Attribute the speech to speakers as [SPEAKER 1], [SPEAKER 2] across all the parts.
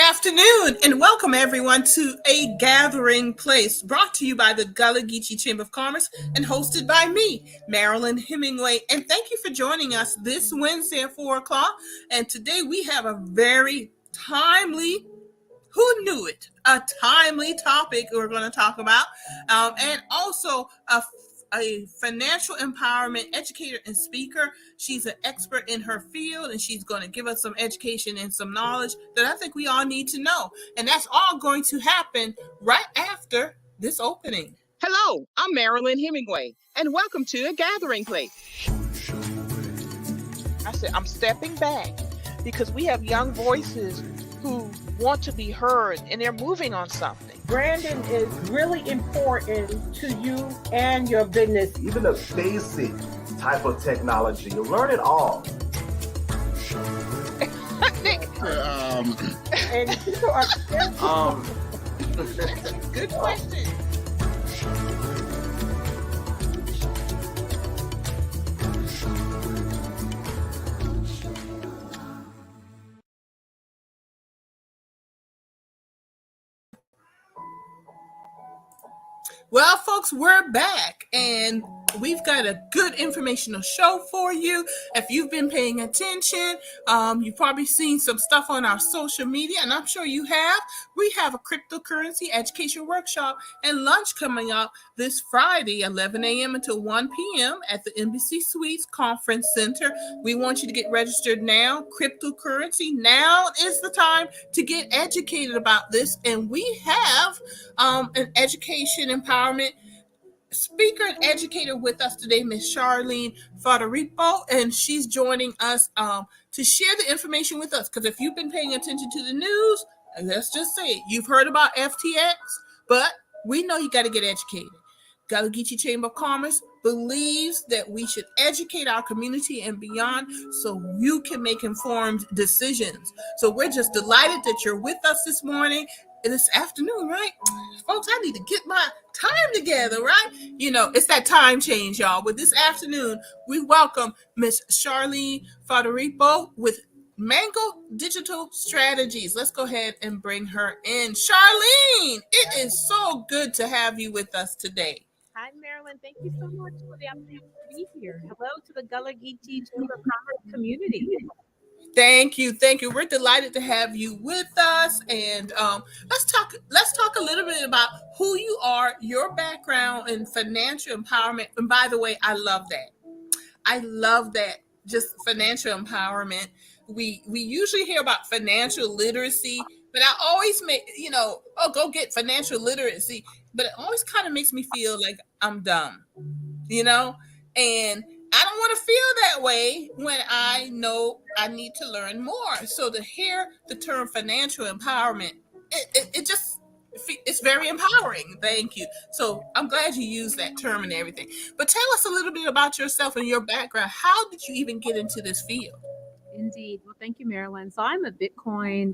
[SPEAKER 1] afternoon and welcome everyone to A Gathering Place, brought to you by the Gullah Geechee Chamber of Commerce and hosted by me, Marilyn Hemingway. And thank you for joining us this Wednesday at 4 o'clock. And today we have a very timely, who knew it, a timely topic we're going to talk about, and also a financial empowerment educator and speaker. She's an expert in her field, and she's going to give us some education and some knowledge that I think we all need to know. And that's all going to happen right after this opening.
[SPEAKER 2] Hello, I'm Marilyn Hemingway, and welcome to A Gathering Place. I said I'm stepping back because we have young voices who want to be heard, and they're moving on something.
[SPEAKER 3] Branding is really important to you and your business.
[SPEAKER 4] Even a basic type of technology, you learn it all.
[SPEAKER 3] And people are
[SPEAKER 1] Good question. Well, folks, we're back and we've got a good informational show for you. If you've been paying attention, you've probably seen some stuff on our social media, and I'm sure you have. We have a cryptocurrency education workshop and lunch coming up this Friday, 11 a.m. until 1 p.m. at the Embassy Suites Conference Center. We want you to get registered now. Cryptocurrency, now is the time to get educated about this. And we have an education empowerment speaker and educator with us today, Miss Charlene Fadirepo, and she's joining us to share the information with us. Because if you've been paying attention to the news, let's just say it, you've heard about FTX, but we know you got to get educated. Gullah Geechee Chamber of Commerce believes that we should educate our community and beyond so you can make informed decisions. So we're just delighted that you're with us this morning, this afternoon, right? Folks, I need to get my time together, right? You know, it's that time change, y'all. But this afternoon, we welcome Miss Charlene Fadirepo with Mango Digital Strategies. Let's go ahead and bring her in. Charlene, it is so good to have you with us today.
[SPEAKER 5] Hi, Marilyn. Thank you so much for the opportunity to be here. Hello to the Gullah Geechee Chamber of Commerce community.
[SPEAKER 1] Thank you. We're delighted to have you with us, and let's talk a little bit about who you are, your background in financial empowerment. And by the way, I love that. Just financial empowerment. We usually hear about financial literacy, but I always make go get financial literacy, but it always kind of makes me feel like I'm dumb, and I don't want to feel that way when I know I need to learn more. So to hear the term financial empowerment, it's very empowering. Thank you. So I'm glad you used that term and everything. But tell us a little bit about yourself and your background. How did you even get into this field?
[SPEAKER 5] Indeed. Well, thank you, Marilyn. So I'm a Bitcoin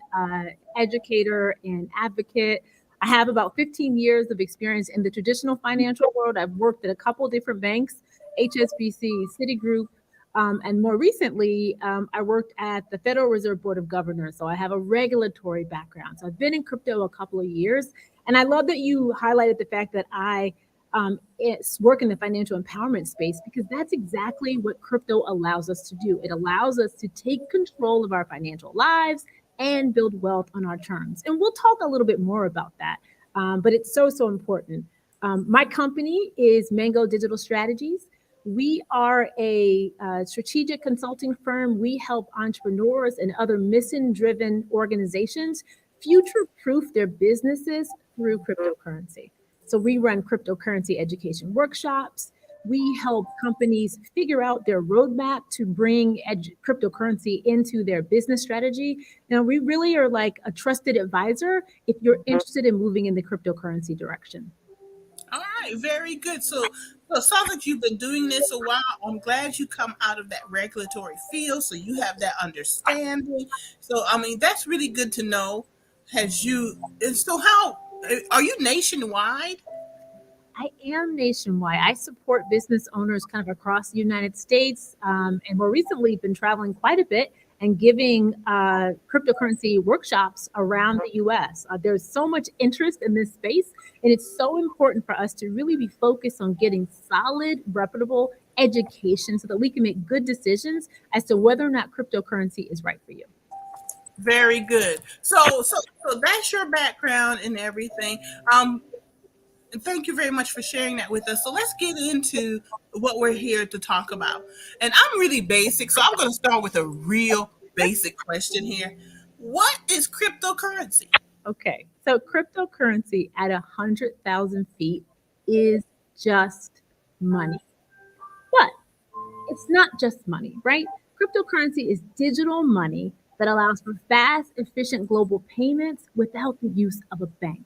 [SPEAKER 5] educator and advocate. I have about 15 years of experience in the traditional financial world. I've worked at a couple of different banks, HSBC, Citigroup, and more recently, I worked at the Federal Reserve Board of Governors. So I have a regulatory background. So I've been in crypto a couple of years. And I love that you highlighted the fact that I work in the financial empowerment space, because that's exactly what crypto allows us to do. It allows us to take control of our financial lives and build wealth on our terms. And we'll talk a little bit more about that. But it's so important. My company is Mango Digital Strategies. We are a strategic consulting firm. We help entrepreneurs and other mission-driven organizations future-proof their businesses through cryptocurrency. So we run cryptocurrency education workshops. We help companies figure out their roadmap to bring cryptocurrency into their business strategy. Now, we really are like a trusted advisor if you're interested in moving in the cryptocurrency direction.
[SPEAKER 1] All right, very good. So it sounds like you've been doing this a while. I'm glad you come out of that regulatory field, so you have that understanding. So, that's really good to know. How are you nationwide?
[SPEAKER 5] I am nationwide. I support business owners kind of across the United States, and more recently been traveling quite a bit and giving cryptocurrency workshops around the US. There's so much interest in this space, and it's so important for us to really be focused on getting solid, reputable education so that we can make good decisions as to whether or not cryptocurrency is right for you.
[SPEAKER 1] Very good. So that's your background and everything. And thank you very much for sharing that with us. So let's get into what we're here to talk about. And I'm really basic, so I'm going to start with a real basic question here. What is cryptocurrency?
[SPEAKER 5] Okay, so cryptocurrency at 100,000 feet is just money. But it's not just money, right? Cryptocurrency is digital money that allows for fast, efficient global payments without the use of a bank.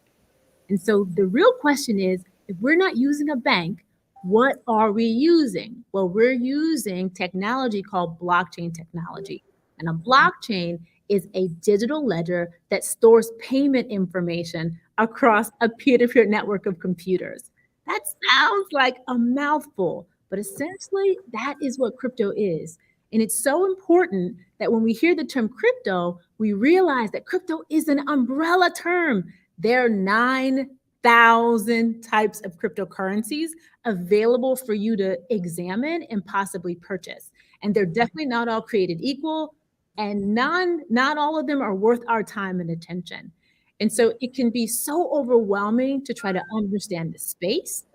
[SPEAKER 5] And so the real question is, if we're not using a bank, what are we using? Well, we're using technology called blockchain technology. And a blockchain is a digital ledger that stores payment information across a peer-to-peer network of computers. That sounds like a mouthful, but essentially that is what crypto is. And it's so important that when we hear the term crypto, we realize that crypto is an umbrella term. There are 9,000 types of cryptocurrencies available for you to examine and possibly purchase. And they're definitely not all created equal, and not all of them are worth our time and attention. And so it can be so overwhelming to try to understand the space.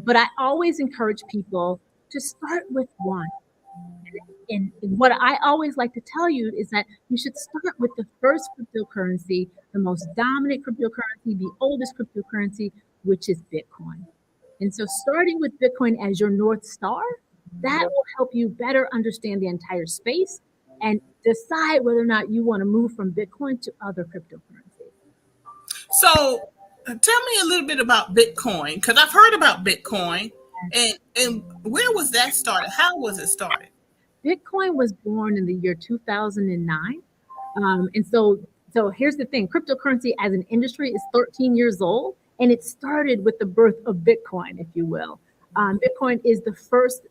[SPEAKER 5] But I always encourage people to start with one. And what I always like to tell you is that you should start with the first cryptocurrency, the most dominant cryptocurrency, the oldest cryptocurrency, which is Bitcoin. And so starting with Bitcoin as your North Star, that will help you better understand the entire space and decide whether or not you want to move from Bitcoin to other cryptocurrencies.
[SPEAKER 1] So tell me a little bit about Bitcoin, because I've heard about Bitcoin. And where was that started? How was it started?
[SPEAKER 5] Bitcoin was born in the year 2009. And so here's the thing, cryptocurrency as an industry is 13 years old, and it started with the birth of Bitcoin, if you will. Bitcoin is the first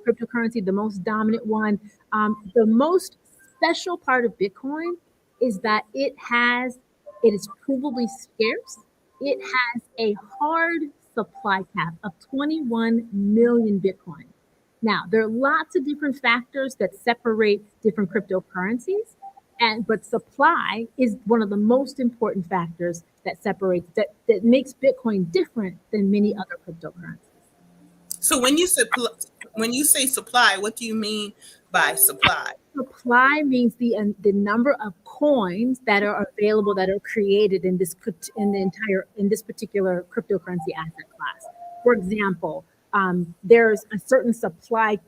[SPEAKER 5] cryptocurrency, the most dominant one. The most special part of Bitcoin is that it is provably scarce. It has a hard supply cap of 21 million Bitcoin. Now, there are lots of different factors that separate different cryptocurrencies, but supply is one of the most important factors that separates, that makes Bitcoin different than many other cryptocurrencies.
[SPEAKER 1] So when you say supply, what do you mean by supply?
[SPEAKER 5] Supply means the number of coins that are available, that are created in this particular cryptocurrency asset class. For example, there's a certain supply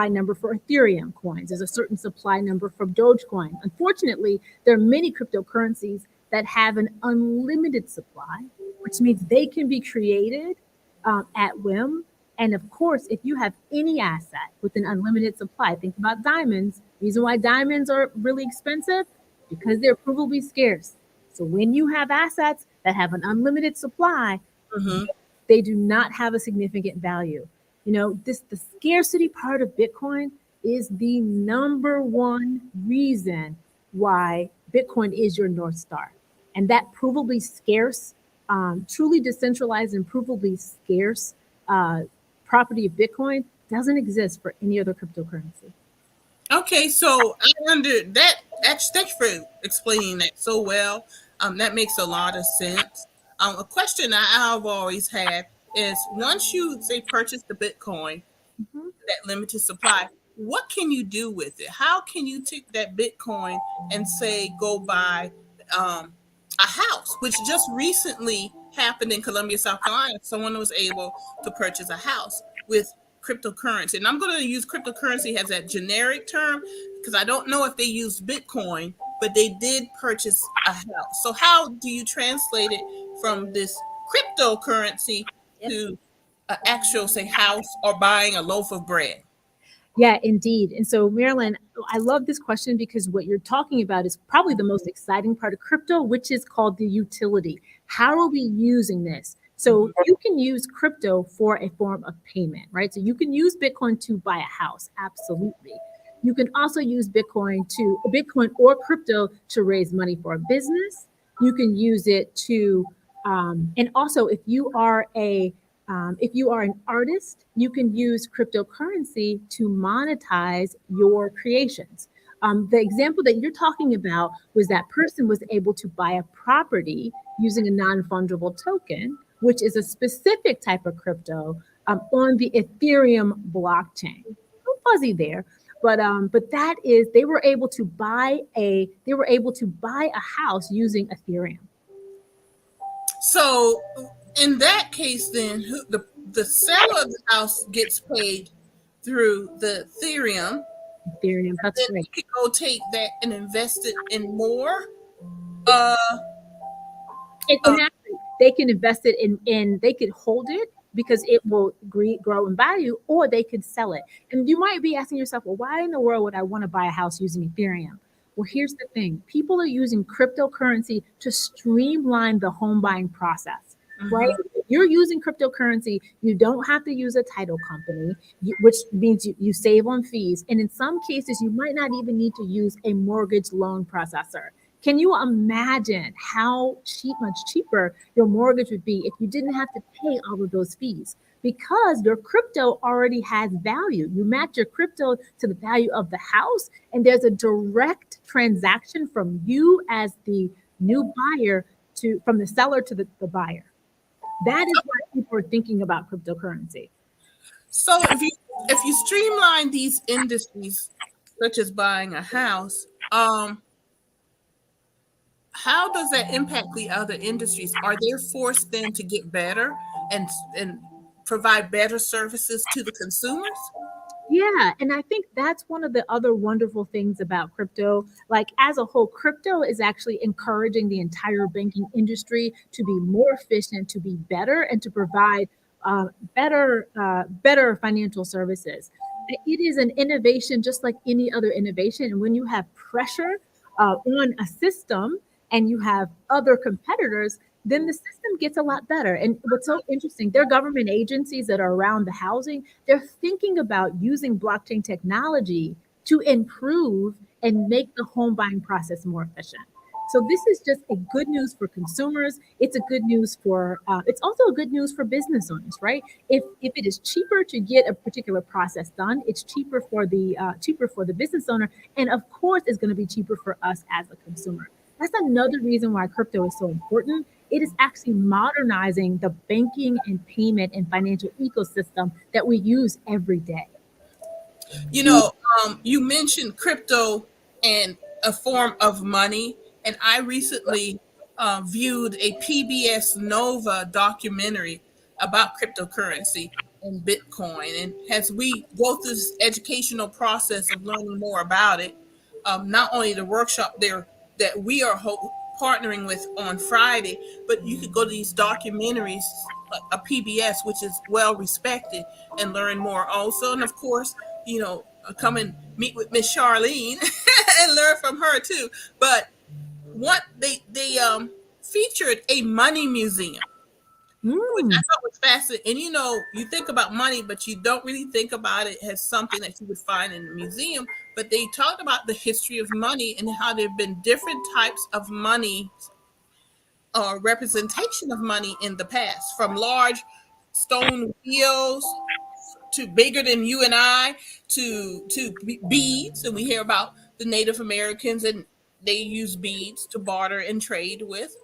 [SPEAKER 5] number for Ethereum coins. There's a certain supply number for Dogecoin. Unfortunately, there are many cryptocurrencies that have an unlimited supply, which means they can be created at whim. And of course, if you have any asset with an unlimited supply, think about diamonds. The reason why diamonds are really expensive, because they're provably scarce. So when you have assets that have an unlimited supply, they do not have a significant value. You know, the scarcity part of Bitcoin is the number one reason why Bitcoin is your North Star. And that provably scarce, truly decentralized and provably scarce property of Bitcoin doesn't exist for any other cryptocurrency.
[SPEAKER 1] Okay, so I under that. Thanks for explaining that so well. That makes a lot of sense. A question I've always had is, once you say purchase the Bitcoin, that limited supply, what can you do with it? How can you take that Bitcoin and say go buy a house, which just recently happened in Columbia, South Carolina? Someone was able to purchase a house with cryptocurrency. And I'm going to use cryptocurrency as that generic term because I don't know if they used Bitcoin, but they did purchase a house. So how do you translate it from this cryptocurrency to an actual, say, house or buying a loaf of bread?
[SPEAKER 5] Yeah, indeed. And so, Marilyn, I love this question because what you're talking about is probably the most exciting part of crypto, which is called the utility. How are we using this? So you can use crypto for a form of payment, right? So you can use Bitcoin to buy a house, absolutely. You can also use Bitcoin or crypto to raise money for a business. You can use it to, and also if you are an artist, you can use cryptocurrency to monetize your creations. The example that you're talking about was that person was able to buy a property using a non-fungible token, which is a specific type of crypto on the Ethereum blockchain. A little fuzzy there, but that is they were able to buy a house using Ethereum.
[SPEAKER 1] So in that case, then the seller of the house gets paid through the Ethereum.
[SPEAKER 5] Ethereum, that's
[SPEAKER 1] Then
[SPEAKER 5] right.
[SPEAKER 1] you could go take that and invest it in more. Uh,
[SPEAKER 5] They can invest it in they could hold it because it will grow in value, or they could sell it. And you might be asking yourself, well, why in the world would I want to buy a house using Ethereum? Well, here's the thing. People are using cryptocurrency to streamline the home buying process, right? If you're using cryptocurrency, you don't have to use a title company, which means you save on fees. And in some cases, you might not even need to use a mortgage loan processor. Can you imagine how much cheaper your mortgage would be if you didn't have to pay all of those fees? Because your crypto already has value. You match your crypto to the value of the house, and there's a direct transaction from you as the new buyer from the seller to the buyer. That is why people are thinking about cryptocurrency.
[SPEAKER 1] So if you streamline these industries, such as buying a house, how does that impact the other industries? Are they forced then to get better and provide better services to the consumers?
[SPEAKER 5] Yeah, and I think that's one of the other wonderful things about crypto. Like as a whole, crypto is actually encouraging the entire banking industry to be more efficient, to be better, and to provide better financial services. It is an innovation just like any other innovation. And when you have pressure on a system and you have other competitors, then the system gets a lot better. And what's so interesting, there are government agencies that are around the housing. They're thinking about using blockchain technology to improve and make the home buying process more efficient. So this is just a good news for consumers. It's a good news it's also a good news for business owners, right? If it is cheaper to get a particular process done, it's cheaper for the business owner, and of course, it's going to be cheaper for us as a consumer. That's another reason why crypto is so important. It is actually modernizing the banking and payment and financial ecosystem that we use every day.
[SPEAKER 1] You mentioned crypto and a form of money, and I recently viewed a PBS Nova documentary about cryptocurrency and Bitcoin. And as we go through this educational process of learning more about it, not only the workshop there that we are partnering with on Friday, but you could go to these documentaries, like a PBS, which is well respected, and learn more also. And of course, come and meet with Miss Charlene and learn from her too. But what they featured a money museum, which I thought was fascinating. And you think about money, but you don't really think about it as something that you would find in a museum. But they talked about the history of money and how there have been different types of money or representation of money in the past, from large stone wheels to bigger than you and I, to beads. And we hear about the Native Americans, and they use beads to barter and trade with.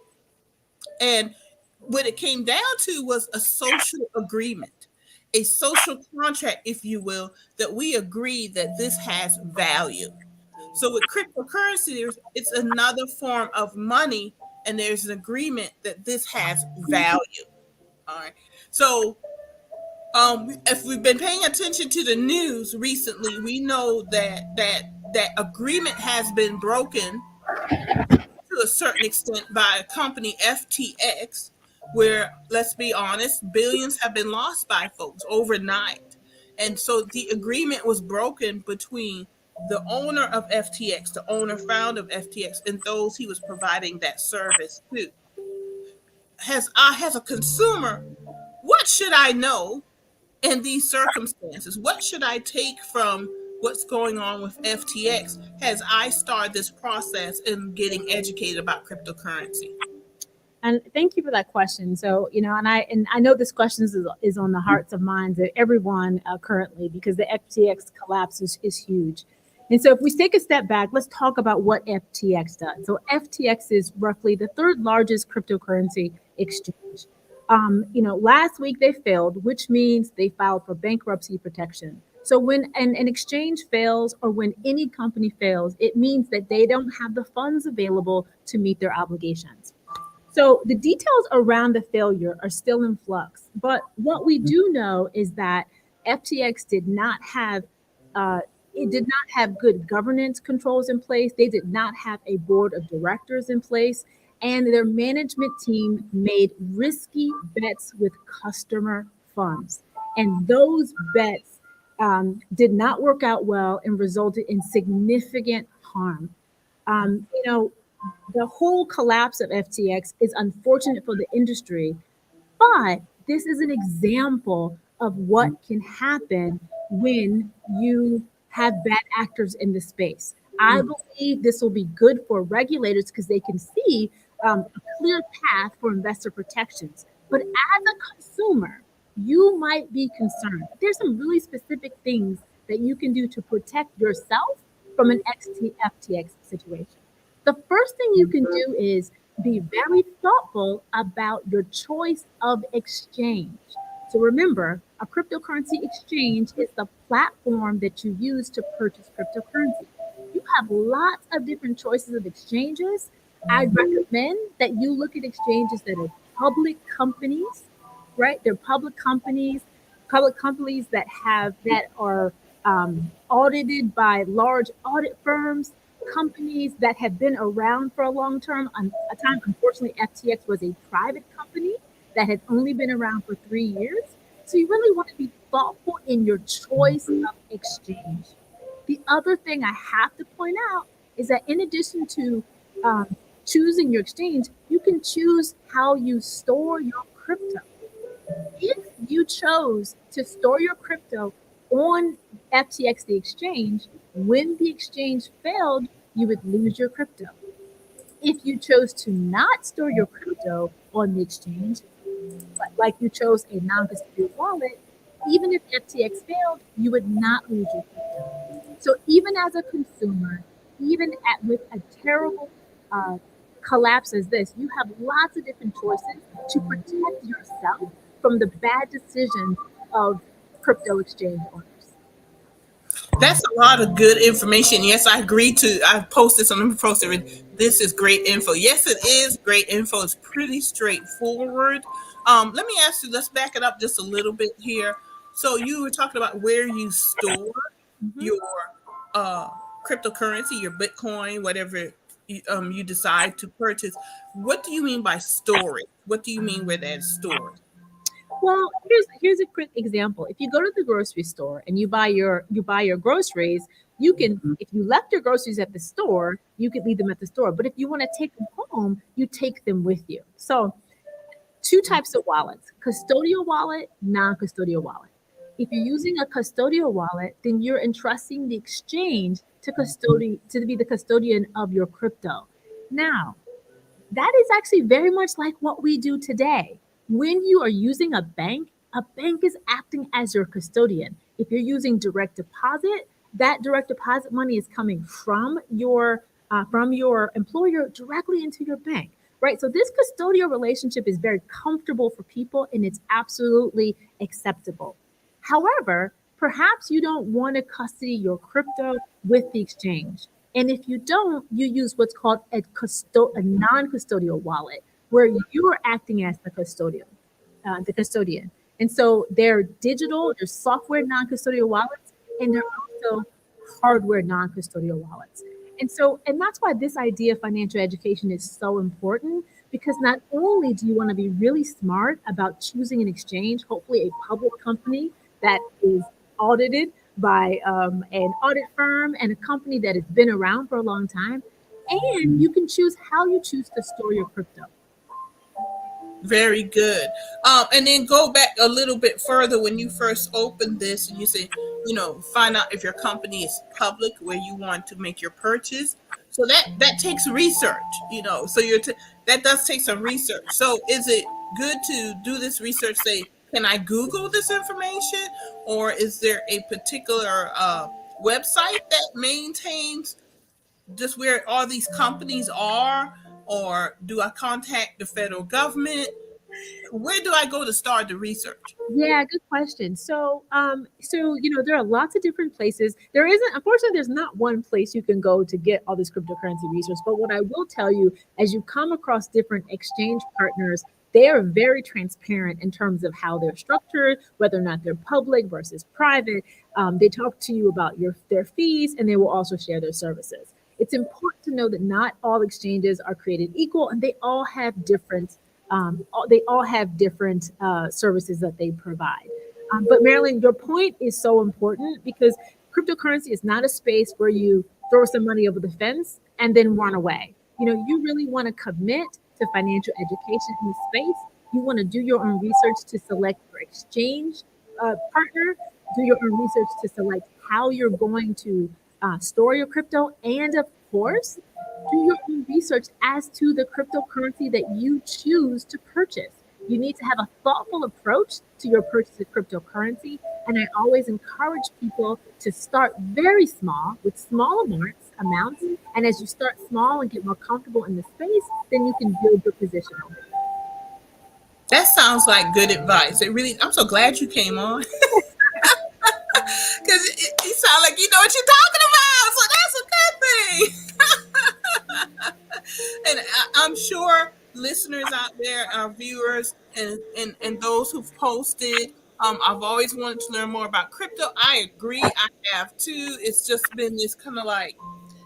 [SPEAKER 1] And what it came down to was a social agreement, a social contract, if you will, that we agree that this has value. So with cryptocurrency, it's another form of money, and there's an agreement that this has value. All right. So if we've been paying attention to the news recently, we know that agreement has been broken to a certain extent by a company, FTX, where, let's be honest, billions have been lost by folks overnight. And so the agreement was broken between the owner of FTX, the owner founder of FTX, and those he was providing that service to. As a consumer, what should I know in these circumstances? What should I take from what's going on with FTX as I start this process in getting educated about cryptocurrency?
[SPEAKER 5] And thank you for that question. So, and I know this question is on the hearts of minds of everyone currently, because the FTX collapse is huge. And so if we take a step back, let's talk about what FTX does. So FTX is roughly the third largest cryptocurrency exchange. Last week they failed, which means they filed for bankruptcy protection. So when an exchange fails, or when any company fails, it means that they don't have the funds available to meet their obligations. So the details around the failure are still in flux. But what we do know is that FTX did not have it did not have good governance controls in place. They did not have a board of directors in place, and their management team made risky bets with customer funds. And those bets did not work out well and resulted in significant harm. Um, you know, the whole collapse of FTX is unfortunate for the industry, but this is an example of what can happen when you have bad actors in the space. I believe this will be good for regulators because they can see a clear path for investor protections. But as a consumer, you might be concerned. There's some really specific things that you can do to protect yourself from an FTX situation. The first thing you can do is be very thoughtful about your choice of exchange. So remember, a cryptocurrency exchange is the platform that you use to purchase cryptocurrency. You have lots of different choices of exchanges. I recommend that you look at exchanges that are public companies, right? They're public companies that are audited by large audit firms, companies that have been around for a long term. A time, unfortunately, FTX was a private company that had only been around for 3 years. So you really want to be thoughtful in your choice of exchange. The other thing I have to point out is that in addition to choosing your exchange, you can choose how you store your crypto. If you chose to store your crypto on FTX, the exchange, when the exchange failed, you would lose your crypto. If you chose to not store your crypto on the exchange, like you chose a non-custodial wallet, even if FTX failed, you would not lose your crypto. So even as a consumer, with a terrible collapse as this, you have lots of different choices to protect yourself from the bad decisions of crypto exchange owners.
[SPEAKER 1] That's a lot of good information. Yes, I agree to. I posted some info. This is great info. Yes, it is great info. It's pretty straightforward. Let me ask you. Let's back it up just a little bit here. So you were talking about where you store
[SPEAKER 5] Mhm.
[SPEAKER 1] your uh, cryptocurrency, your Bitcoin, whatever you decide to purchase. What do you mean by storage? What do you mean where that's stored?
[SPEAKER 5] Well, here's a quick example. If you go to the grocery store and you buy your groceries, you can, if you left your groceries at the store, you could leave them at the store. But if you want to take them home, you take them with you. So two types of wallets: custodial wallet, non-custodial wallet. If you're using a custodial wallet, then you're entrusting the exchange to be the custodian of your crypto. Now, that is actually very much like what we do today. When you are using a bank is acting as your custodian. If you're using direct deposit, that direct deposit money is coming from your employer directly into your bank, right? So this custodial relationship is very comfortable for people, and it's absolutely acceptable. However, perhaps you don't want to custody your crypto with the exchange. And if you don't, you use what's called a non-custodial wallet, where you are acting as the custodian. And so they're software non-custodial wallets, and they're also hardware non-custodial wallets. And that's why this idea of financial education is so important, because not only do you want to be really smart about choosing an exchange, hopefully a public company that is audited by an audit firm and a company that has been around for a long time, and you can choose how you choose to store your crypto.
[SPEAKER 1] Very good. And then go back a little bit further when you first opened this and you say, find out if your company is public where you want to make your purchase. So that takes research, so that does take some research. So is it good to do this research? Say, can I Google this information, or is there a particular website that maintains just where all these companies are, or do I contact the federal government? Where do I go to start the research?
[SPEAKER 5] Yeah, good question. There are lots of different places. There isn't, unfortunately, there's not one place you can go to get all this cryptocurrency research. But what I will tell you, as you come across different exchange partners, they are very transparent in terms of how they're structured, whether or not they're public versus private. They talk to you about their fees, and they will also share their services. It's important to know that not all exchanges are created equal, and they all have different services that they provide. But Marilyn, your point is so important because cryptocurrency is not a space where you throw some money over the fence and then run away. You really want to commit to financial education in the space. You want to do your own research to select your exchange partner, do your own research to select how you're going to store your crypto, and of course, do your own research as to the cryptocurrency that you choose to purchase. You need to have a thoughtful approach to your purchase of cryptocurrency. And I always encourage people to start very small with small amounts. And as you start small and get more comfortable in the space, then you can build your position over it.
[SPEAKER 1] That sounds like good advice. I'm so glad you came on. Because you sound like you know what you're talking about. So that's a good thing. And I'm sure listeners out there, our viewers, and those who've posted, I've always wanted to learn more about crypto. I agree. I have too. It's just been this kind of like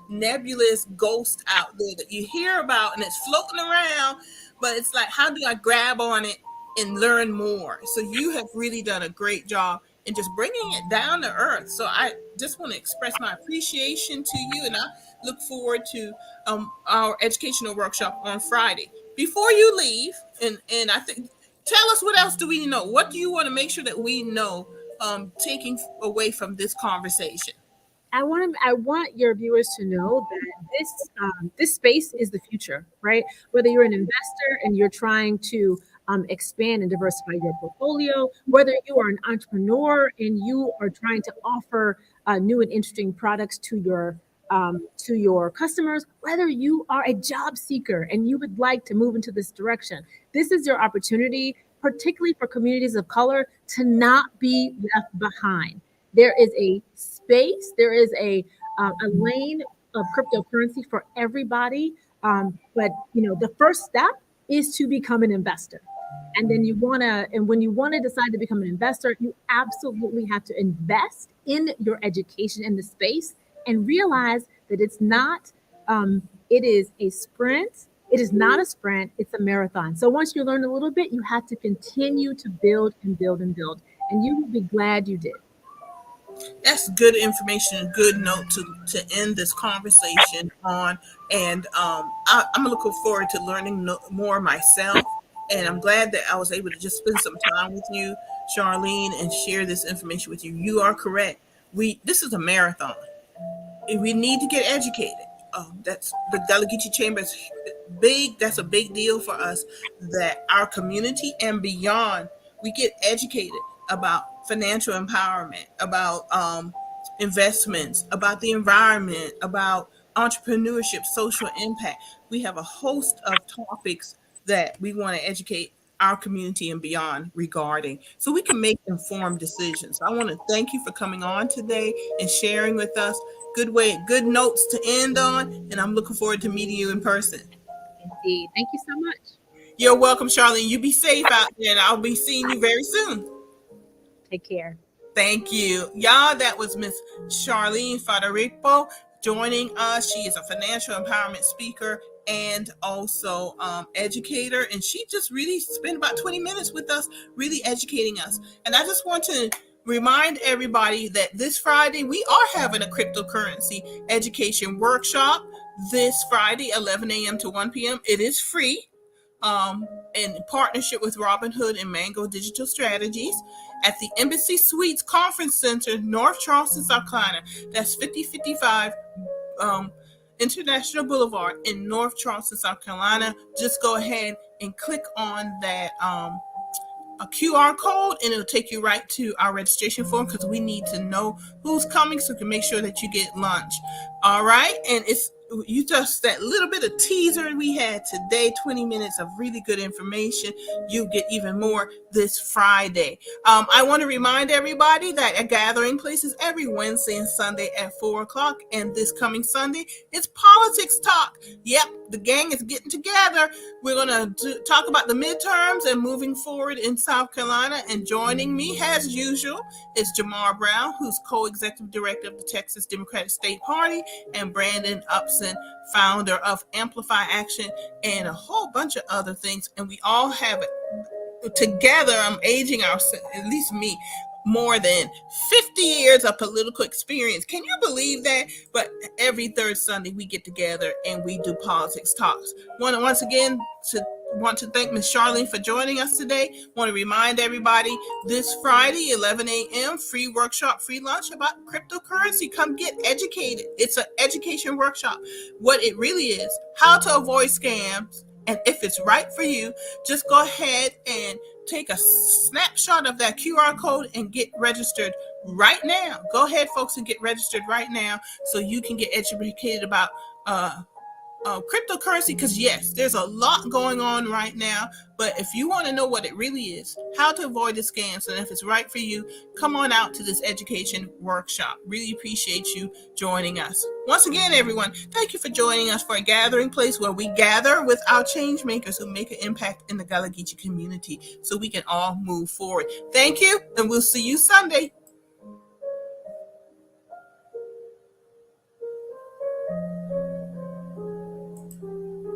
[SPEAKER 1] nebulous ghost out there that you hear about and it's floating around, but it's like, how do I grab on it and learn more? So you have really done a great job in just bringing it down to earth. So I just want to express my appreciation to you, and I look forward to our educational workshop on Friday. Before you leave, and I think, tell us, what else do we know? What do you want to make sure that we know, taking away from this conversation?
[SPEAKER 5] I want your viewers to know that this space is the future, right? Whether you're an investor and you're trying to expand and diversify your portfolio, whether you are an entrepreneur and you are trying to offer new and interesting products to your customers, whether you are a job seeker and you would like to move into this direction, this is your opportunity, particularly for communities of color, to not be left behind. There is a space, there is a lane of cryptocurrency for everybody. But the first step is to become an investor. And then when you want to decide to become an investor, you absolutely have to invest in your education in the space and realize that it is a sprint. It is not a sprint, it's a marathon. So once you learn a little bit, you have to continue to build and build and build. And you will be glad you did.
[SPEAKER 1] That's good information, a good note to end this conversation on. And I'm looking forward to learning more myself. And I'm glad that I was able to just spend some time with you, Charlene, and share this information with you. You are correct. This is a marathon. We need to get educated. That's the Delegate Chamber is big. That's a big deal for us, that our community and beyond, we get educated about financial empowerment, about investments, about the environment, about entrepreneurship, social impact. We have a host of topics that we want to educate our community and beyond regarding, so we can make informed decisions. I want to thank you for coming on today and sharing with us. Good notes to end on, and I'm looking forward to meeting you in person.
[SPEAKER 5] Indeed. Thank you so much.
[SPEAKER 1] You're welcome, Charlene. You be safe out there, and I'll be seeing you very soon.
[SPEAKER 5] Take care.
[SPEAKER 1] Thank you. Y'all, that was Miss Charlene Fadirepo joining us. She is a financial empowerment speaker and also educator. And she just really spent about 20 minutes with us, really educating us. And I just want to remind everybody that this Friday, we are having a cryptocurrency education workshop this Friday, 11 a.m. to 1 p.m. It is free. in partnership with Robinhood and Mango Digital Strategies at the Embassy Suites Conference Center, North Charleston, South Carolina. That's 5055 International Boulevard in North Charleston, South Carolina. Just go ahead and click on that a QR code, and it'll take you right to our registration form, because we need to know who's coming so we can make sure that you get lunch. All right, and it's you just that little bit of teaser we had today, 20 minutes of really good information. You get even more this Friday. I want to remind everybody that a gathering place is every Wednesday and Sunday at 4:00, and this coming Sunday it's politics talk. Yep, the gang is getting together. We're going to talk about the midterms and moving forward in South Carolina, and joining me as usual is Jamar Brown, who's co-executive director of the Texas Democratic State Party, and Brandon Upson, founder of Amplify Action, and a whole bunch of other things. And we all have together, I'm aging ourselves, at least me, more than 50 years of political experience. Can you believe that? But every third Sunday we get together and we do politics talks. Once again, want to thank Ms. Charlene for joining us today. Want to remind everybody, this Friday, 11 a.m., free workshop, free lunch about cryptocurrency. Come get educated. It's an education workshop. What it really is, how to avoid scams, and if it's right for you, just go ahead and take a snapshot of that QR code and get registered right now. Go ahead, folks, and get registered right now so you can get educated about cryptocurrency, because yes, there's a lot going on right now, but if you want to know what it really is, how to avoid the scams, and if it's right for you, come on out to this education workshop. Really appreciate you joining us. Once again, everyone, thank you for joining us for a gathering place where we gather with our change makers who make an impact in the Gullah Geechee community so we can all move forward. Thank you, and we'll see you Sunday.